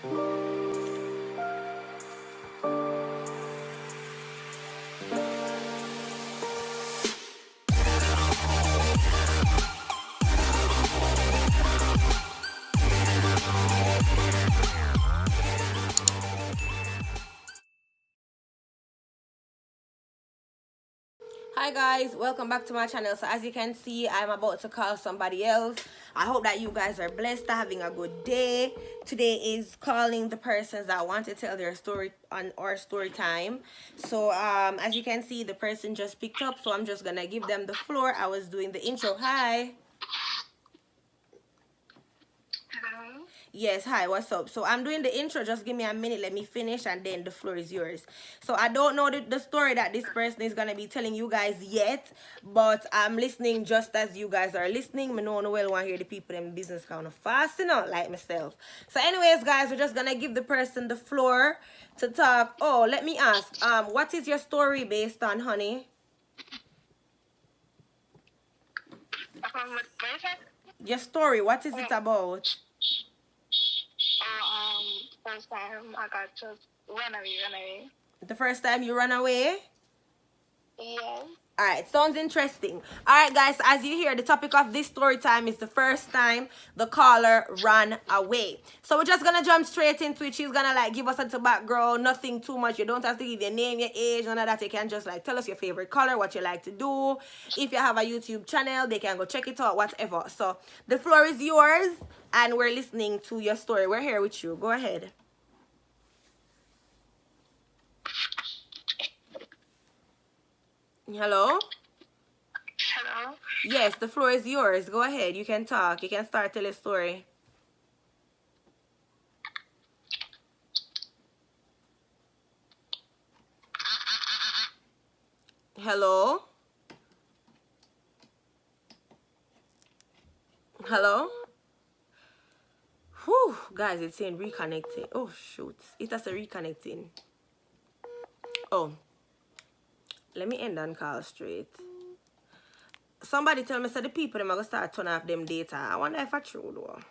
Hi guys, welcome back to my channel. So as you can see, I'm about to call somebody else. I hope that you guys are blessed, having a good day. Today is calling the persons that want to tell their story on our story time. So as you can see, the person just picked up, so I'm just gonna give them the floor. I was doing the intro. Hi. Hello. Yes, hi, what's up? So I'm doing the intro. Just give me a minute, let me finish, and then the floor is yours. So I don't know the story that this person is gonna be telling you guys yet, but I'm listening just as you guys are listening. Me know no well want to hear the people in business kind of fast, you know, like myself. So anyways, guys, we're just gonna give the person the floor to talk. Oh, let me ask, what is your story based on, honey? Your story, what is it about? First time I got just run away. The first time you run away? Yes. Alright, sounds interesting. Alright guys, as you hear, the topic of this story time is the first time the caller ran away. So we're just gonna jump straight into it. She's gonna like give us a little background, nothing too much. You don't have to give your name, your age, none of that. You can just like tell us your favorite color, what you like to do. If you have a YouTube channel, they can go check it out, whatever. So the floor is yours and we're listening to your story. We're here with you. Go ahead. Hello? Hello. Yes, the floor is yours. Go ahead. You can talk. You can start telling a story. Hello? Hello? Whew, guys, it's saying reconnecting. Oh, shoot. It has a reconnecting. Oh. Let me end and call straight. Somebody tell me, so the people, them are going to start turn off them data. I wonder if it's true, though.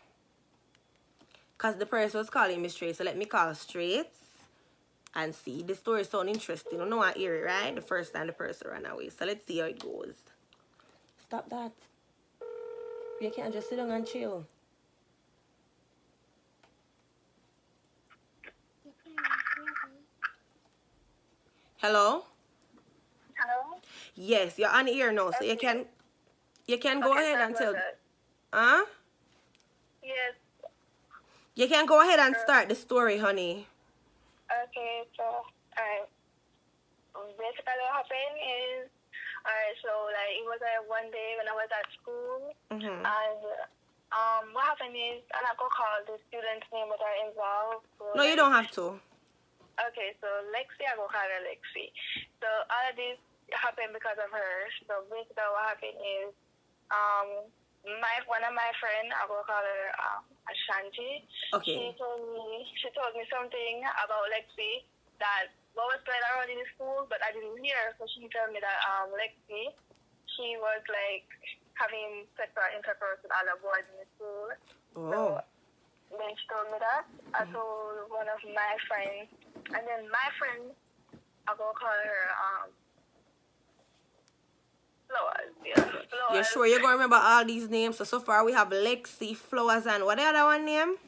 Because the person was calling me straight, so let me call straight and see. The story sounds interesting. You know I hear it, right? The first time the person ran away. So let's see how it goes. Stop that. You can't just sit down and chill. Hello? Hello. Yes, you're on the air now, so you can go ahead and tell. Huh? Yes. You can go ahead and start the story, honey. Okay. So, basically what happened is, so like it was one day when I was at school, and what happened is, and I go call the student's name that are involved. So, No, you don't have to. Okay, so Lexi, I go call her Lexi. So all of this happened because of her. So basically what happened is, one of my friends, I go call her Ashanti. Okay. She told me something about Lexi that what was going around in the school, but I didn't hear. So she told me that Lexi, she was like having sexual intercourse with other boys in the school. Oh. So then she told me that. I told one of my friends, and then my friend, I go call her Flowers. Yeah, Flowers. You're sure you're going to remember all these names? So far we have Lexi, Flowers, and what the other one name?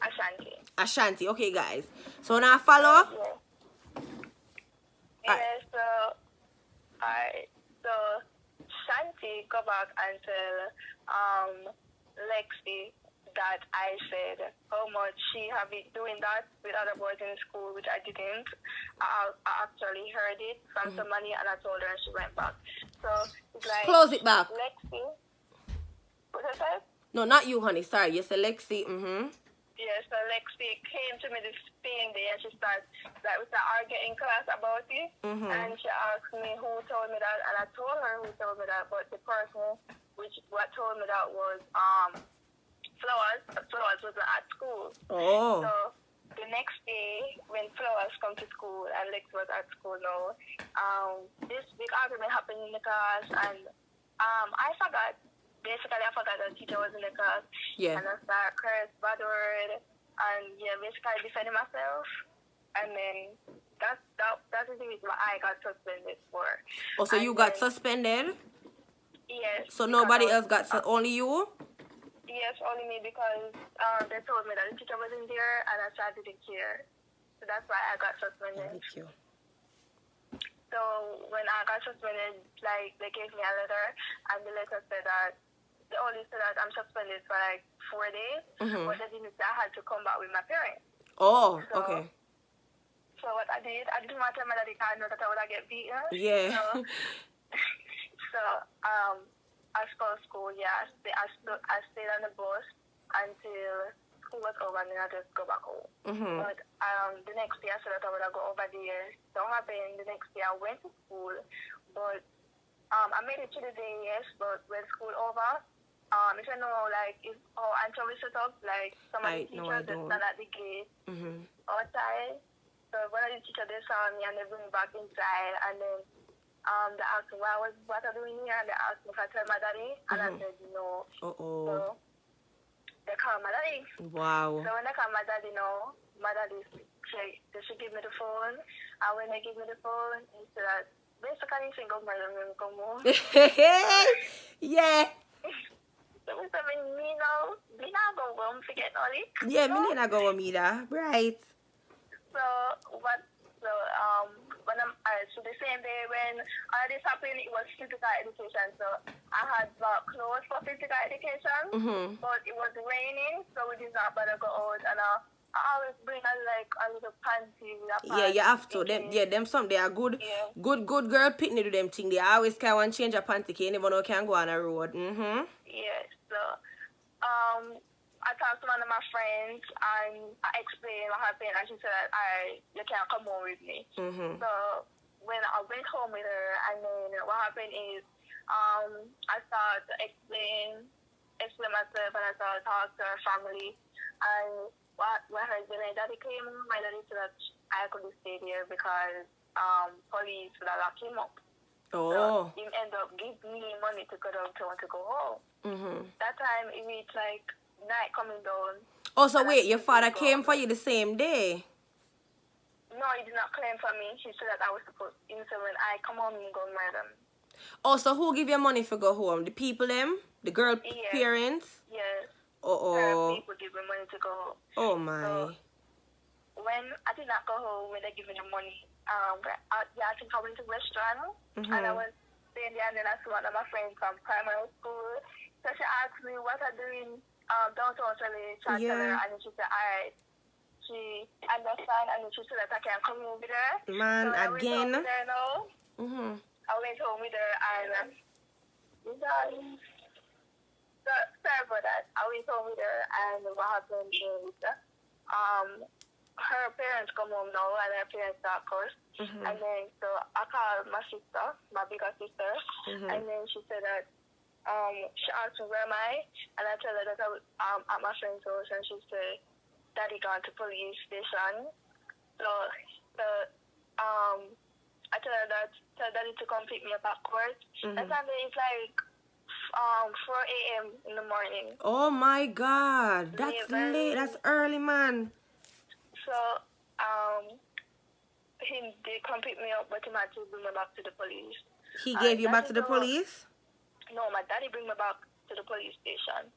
Ashanti. Ashanti. Okay, guys. So now follow? Yeah. So Shanti go back and tell Lexi that I said how much she have been doing that with other boys in school, which I didn't. I actually heard it from somebody, and I told her, and she went back. So it's like, close it back. Lexi. What did I say? No, not you, honey. Sorry. You said Lexi. Yeah, so Lexi came to me this same day, and she started, like, we started arguing in class about it. And she asked me who told me that, and I told her who told me that, but the person what told me that was Flowers wasn't at school. Oh. So the next day, when Flowers come to school and Lex was at school now, this big argument happened in the class, and I forgot. Basically, I forgot that the teacher was in the class. Yeah. And I started cursing bad word. and yeah, basically defending myself, and then that's the reason why I got suspended for. Oh, so And you got then, suspended? yes. So Because nobody else got, only you? yes, only me, because they told me that the teacher wasn't there, and I didn't care. So that's why I got suspended. Thank you. So when I got suspended, like, they gave me a letter, and the letter said that they only said that I'm suspended for like 4 days, but they didn't say I had to come back with my parents. Oh, So, okay. So what I didn't want to tell my daddy, because I know that I would get beaten. Yeah. So I started school, yeah. I stayed on the bus until school was over, and then I just go back home. But the next day I said that I would go over there. So what happened, the next day I went to school, but I made it to the day, yes, but when school over, if you know, like, if until we set up, like, some of the teachers that stand at the gate outside. So one of the teachers, they saw me and they bring me back inside, and then they asked me what I'm doing here, and they asked me if I tell my daddy, and I said no. So they called my daddy. Wow. So when they called my daddy, no, my daddy said they should give me the phone, and when they give me the phone, he said that basically he said go murder me, come home. Yeah. So we said, me now, me not go home, forget all it. Yeah, me not go with me da. Right. So when so the same day when all this happened, it was physical education. So I had bought clothes for physical education, but it was raining, so we did not bother go out. And I always bring a little panty with a pants. Yeah, you have to. Them some they are good. Yeah. Good girl pitney do them thing. They always can want change a panty. You never know can go on a road. Yes. So I talked to one of my friends and I explained what happened, and she said that you can't come home with me. So when I went home with her, and then what happened is I started to explain myself, and I started to talk to her family. And what her when my daddy came, my daddy said that I couldn't stay there because police would have locked him up. So he ended up giving me money to go downtown to go home. That time it reached like night coming down. Oh, so wait, your father came for you the same day? No, he did not claim for me. He said that I was supposed to. So when I come home, he go murder me. Oh, so who give you money for go home? The people them? The girl parents? Yes. People give me money to go home. Oh my. So, when I did not go home, when they give me the money, I think I went to a restaurant, and I was staying there, and then I saw one of my friends from primary school. So she asked me what I'm doing downtown, so I tell her, and she said, alright. She understand, and she said that I can come home with her. Man, so again. I went home with her now. I went home with her, and sorry about that. I went home with her, and what happened is her parents come home now, and her parents got cursed. And then so I called my sister, my bigger sister, and then she said that she asked me where am I, and I told her that I was at my friend's house, and she said daddy gone to police station. So I told her that tell daddy to come pick me up at court. That time it's like 4 a.m. in the morning. Oh my God, that's late. That's early, man. So he did come pick me up, but he had to bring me back to the police. He gave you back to the police? No, my daddy bring me back to the police station.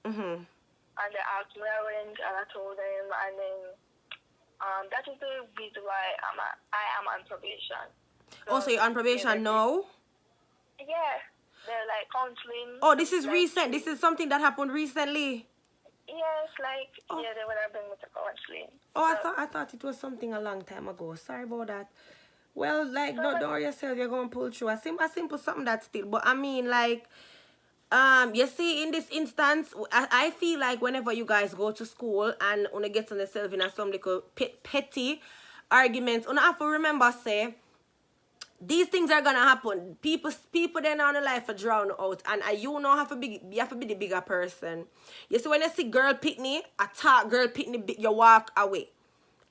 And they asked me where I went, and I told them, and then that is the reason why I am on probation. So you're on probation now? Yeah, they're like counseling. Oh, this is recent. This is something that happened recently. Yes, they would have bring me to counseling. Oh, I thought it was something a long time ago. Sorry about that. Well, like, don't worry yourself. You're gonna pull through. A simple something that still. But I mean, like, you see, in this instance, I feel like whenever you guys go to school and when you get on yourself in some little petty arguments, you have to remember, say, these things are gonna happen. People then on the life are drown out, and you have to be the bigger person. You see, when you see girl pitney, attack girl pitney, you walk away.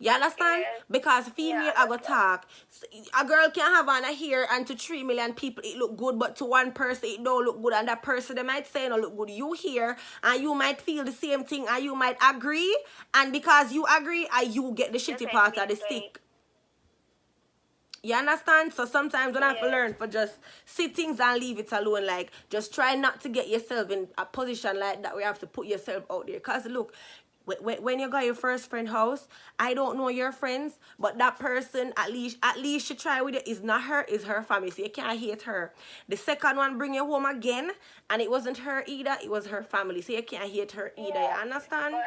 You understand? Yes. Because female, Yeah, I go talk. A girl can have on a hair and to 3 million people it look good, but to one person it don't look good, and that person they might say no look good. You hear and you might feel the same thing and you might agree, and because you agree, and you get the just shitty make part me of the say, stick. You understand? So sometimes when I have to yeah. learn for just see things and leave it alone. Like, just try not to get yourself in a position like that where you have to put yourself out there. Because look, when you got your first friend house, I don't know your friends, but that person, at least she try with it, is not her, is her family. So you can't hate her. The second one bring you home again, and it wasn't her either, it was her family. So you can't hate her either. Yeah. You understand? But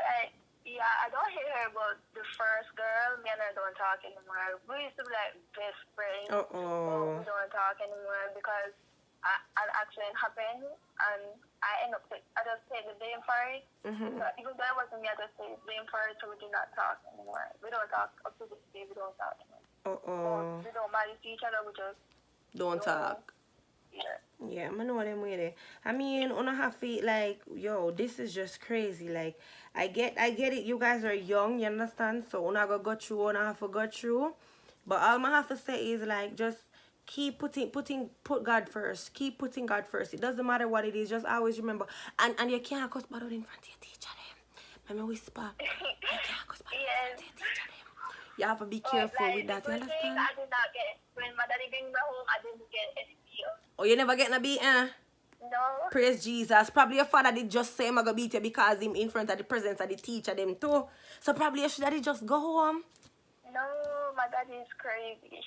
I don't hate her, but the first girl, me and her don't talk anymore. We used to be like best friends. But we don't talk anymore because an accident happened and I just take the blame for it. So even though it wasn't me, I just take the blame for it, so we do not talk anymore. We don't talk up to this day, we don't talk anymore. We don't manage each other, we just Don't talk. Yeah, I know them with it. I mean, on a half feet, like, yo, this is just crazy. Like, I get it. You guys are young, you understand? So, I go through, I have to go through. But all I have to say is, like, just keep put God first. Keep putting God first. It doesn't matter what it is. Just always remember. And you can't cuss bad out in front of your teacher, them. Let me whisper. You can't cuss bad out in front of your teacher, them. You have to be careful with that, you understand? I did not get, when my daddy bring me home, I didn't get any deal. Oh, you never get no beat, eh? No. Praise Jesus. Probably your father did just say I'm gonna beat you because him in front of the presence of the teacher them too. So probably you should have just go home. No, my daddy is crazy.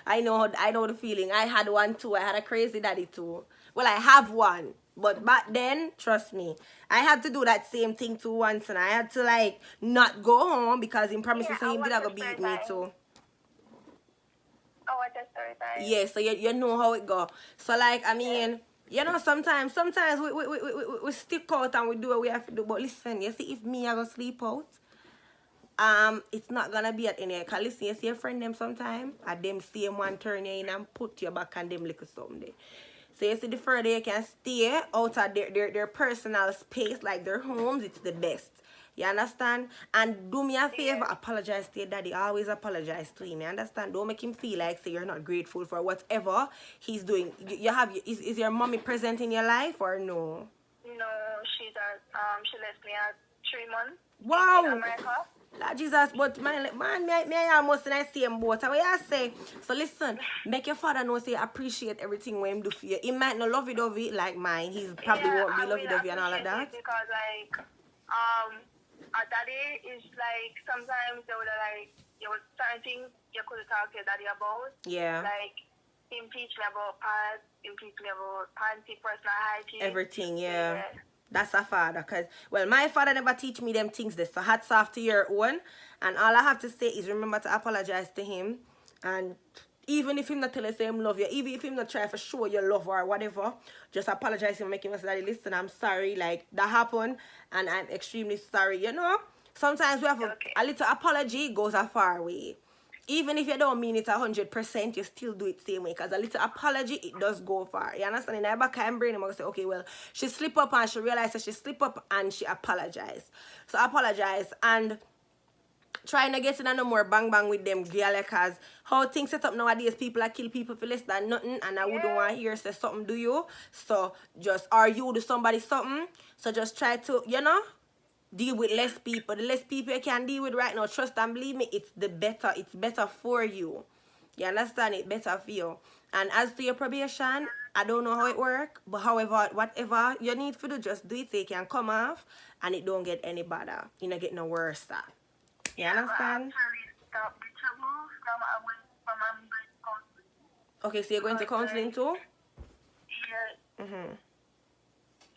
I know the feeling. I had one too. I had a crazy daddy too. Well, I have one. But back then, trust me, I had to do that same thing too once, and I had to like not go home because he promised to say him did gonna beat me too. Oh, what the story time? Yeah, so you know how it go. So like, I mean, you know, sometimes we stick out and we do what we have to do. But listen, you see, if me I go sleep out, it's not gonna be at any. Cause listen, you see your friend them sometime, and them same one turn you in and put your back on them little something. So you see, the further you can stay out of their personal space, like their homes, it's the best. You understand? And do me a favor, apologize to your daddy. Always apologize to him. You understand? Don't make him feel like say you're not grateful for whatever he's doing. Is your mommy present in your life or no? No, she left me at 3 months. Wow. In America. Lord Jesus, but man, me almost in the same boat. What you say? So listen, make your father know say appreciate everything when him do for you. He might not love it like mine. He probably won't be lovey-dovey and all of that. Because like our daddy is like sometimes they would like certain things you could talk to your daddy about. Yeah. Like him teach me about pants, him teach me about panty, personal hygiene. Everything, yeah. That's a father, cause well, my father never teach me them things. This so hats off to your own, and all I have to say is remember to apologize to him, and even if him not tell you say him love you, even if him not try for show your love or whatever, just apologize to him, make him say, Daddy, listen, I'm sorry, like that happened, and I'm extremely sorry. You know, sometimes we have a little apology goes a far way. Even if you don't mean it 100%, you still do it same way. Because a little apology, it does go far. You understand? In the back of my brain, I'm going to say, okay, well, she slip up and she realized that she slip up and she apologized. So apologize. And trying to get in no more bang with them, girl, because how things set up nowadays, people are kill people for less than nothing. And I wouldn't want to hear say something do you. So just, or you do somebody something. So just try to, you know, deal with less people. The less people you can deal with right now, trust and believe me, it's better for you. You understand? It's better for you. And as to your probation, I don't know how it works, but however, whatever you need to do, just do it so you can come off and it don't get any better. You don't get no worse. You understand? Okay, so you're going to counseling too? Yeah.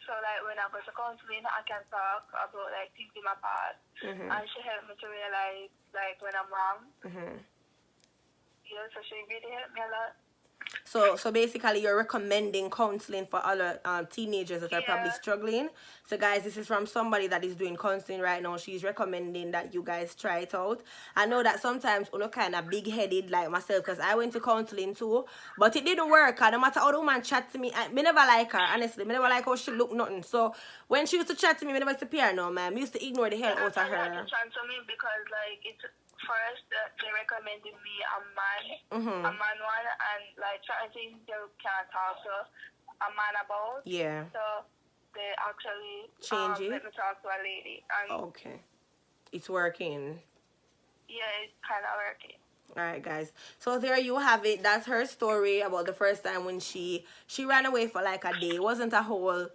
So like when I go to counseling, I can talk about like things in my past, and she helped me to realize like when I'm wrong. Yeah, so she really helped me a lot. So basically you're recommending counseling for other teenagers that are probably struggling. So guys, this is from somebody that is doing counseling right now. She's recommending that you guys try it out. I know that sometimes you're kind of big-headed like myself, because I went to counseling too, but it didn't work. No matter how the woman chat to me, me never like her, honestly. Me never like how she look nothing. So when she used to chat to me, me never used to pay her no, man. Me used to ignore the hell out of her. Trying to me because like it's first they recommended me a Mm-hmm. man one, and like certain things they can't talk to a man about. Yeah. So they actually Change it. let me talk to a lady, and Okay. It's working. yeah, it's kind of working. All right, guys. So there you have it. That's her story about the first time when she ran away for like a day. It wasn't a whole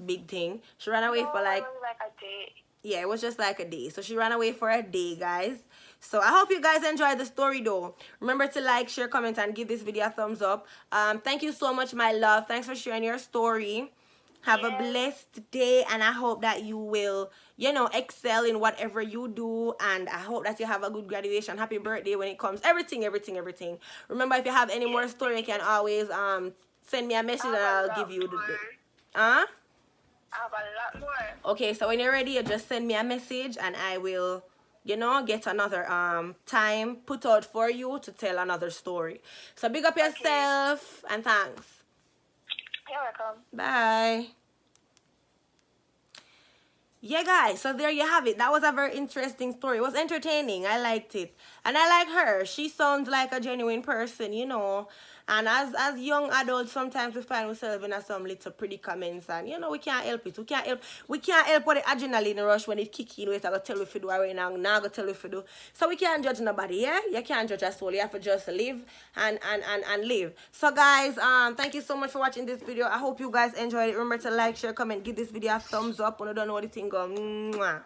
big thing. She ran away No, for like, it was like a day. yeah, it was just like a day. So she ran away for a day, guys. So I hope you guys enjoyed the story though. Remember to like, share, comment, and give this video a thumbs up. Thank you so much, my love. Thanks for sharing your story. Have a blessed day, and I hope that you will, you know, excel in whatever you do, and I hope that you have a good graduation. Happy birthday when it comes. Everything. Remember, if you have any more story, you can always send me a message and I'll give you the I have a lot more. okay, so when you're ready, you just send me a message and I will, you know, get another time put out for you to tell another story. So big up yourself and thanks. You're welcome. Bye. Yeah, guys, so there you have it. That was a very interesting story. It was entertaining. I liked it. And I like her. She sounds like a genuine person, you know. And as young adults, sometimes we find ourselves in some little predicaments, and you know, we can't help it. We can't help what the adrenaline rush when it kick in. We have to tell you if you do or now go tell you if you do. So we can't judge nobody, yeah? You can't judge a soul. You have to just live and live. So guys, thank you so much for watching this video. I hope you guys enjoyed it. Remember to like, share, comment, give this video a thumbs up when you don't know what you think of. Mwah.